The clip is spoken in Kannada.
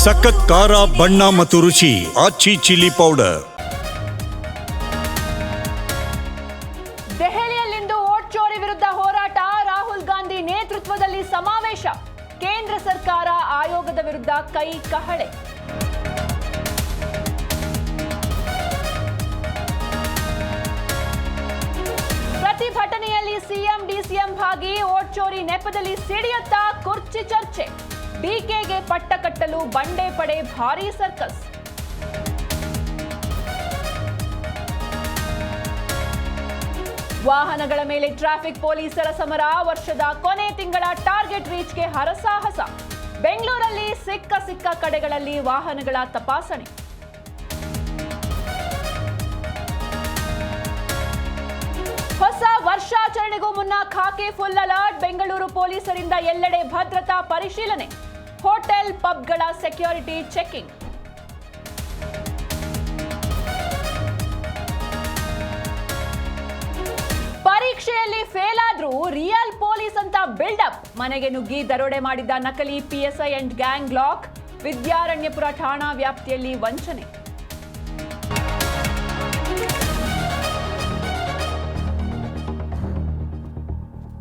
ಸಖತ್ ಖಾರ ಬಣ್ಣ ಮತ್ತು ರುಚಿ ಆಚಿ ಚಿಲ್ಲಿ ಪೌಡರ್. ದೆಹಲಿಯಲ್ಲಿಂದು ವೋಟ್ ಚೋರಿ ವಿರುದ್ಧ ಹೋರಾಟ. ರಾಹುಲ್ ಗಾಂಧಿ ನೇತೃತ್ವದಲ್ಲಿ ಸಮಾವೇಶ. ಕೇಂದ್ರ ಸರ್ಕಾರ ಆಯೋಗದ ವಿರುದ್ಧ ಕೈ ಕಹಳೆ. ಪ್ರತಿಭಟನೆಯಲ್ಲಿ ಸಿಎಂ ಡಿಸಿಎಂ ಭಾಗಿ. ವೋಟ್ ಚೋರಿ ನೆಪದಲ್ಲಿ ಸಿಡಿಯುತ್ತ ಕುರ್ಚಿ ಚರ್ಚೆ. ಡಿಕೆಗೆ ಪಟ್ಟ ಕಟ್ಟಲು ಬಂಡೆ ಪಡೆ ಭಾರೀ ಸರ್ಕಸ್. ವಾಹನಗಳ ಮೇಲೆ ಟ್ರಾಫಿಕ್ ಪೊಲೀಸರ ಸಮರ. ವರ್ಷದ ಕೊನೆ ತಿಂಗಳ ಟಾರ್ಗೆಟ್ ರೀಚ್ಗೆ ಹರಸಾಹಸ. ಬೆಂಗಳೂರಲ್ಲಿ ಸಿಕ್ಕ ಕಡೆಗಳಲ್ಲಿ ವಾಹನಗಳ ತಪಾಸಣೆ. ಹೊಸ ವರ್ಷಾಚರಣೆಗೂ ಮುನ್ನ ಖಾಕಿ ಫುಲ್ ಅಲರ್ಟ್. ಬೆಂಗಳೂರು ಪೊಲೀಸರಿಂದ ಎಲ್ಲೆಡೆ ಭದ್ರತಾ ಪರಿಶೀಲನೆ. ಹೋಟೆಲ್ ಪಬ್ಗಳ ಸೆಕ್ಯೂರಿಟಿ ಚೆಕಿಂಗ್. ಪರೀಕ್ಷೆಯಲ್ಲಿ ಫೇಲ್ ಆದ್ರೂ ರಿಯಲ್ ಪೊಲೀಸ್ ಅಂತ ಬಿಲ್ಡಪ್. ಮನೆಗೆ ನುಗ್ಗಿ ದರೋಡೆ ಮಾಡಿದ್ದ ನಕಲಿ PSI and gang lock. Vidyaranyapura ಠಾಣಾ ವ್ಯಾಪ್ತಿಯಲ್ಲಿ ವಂಚನೆ.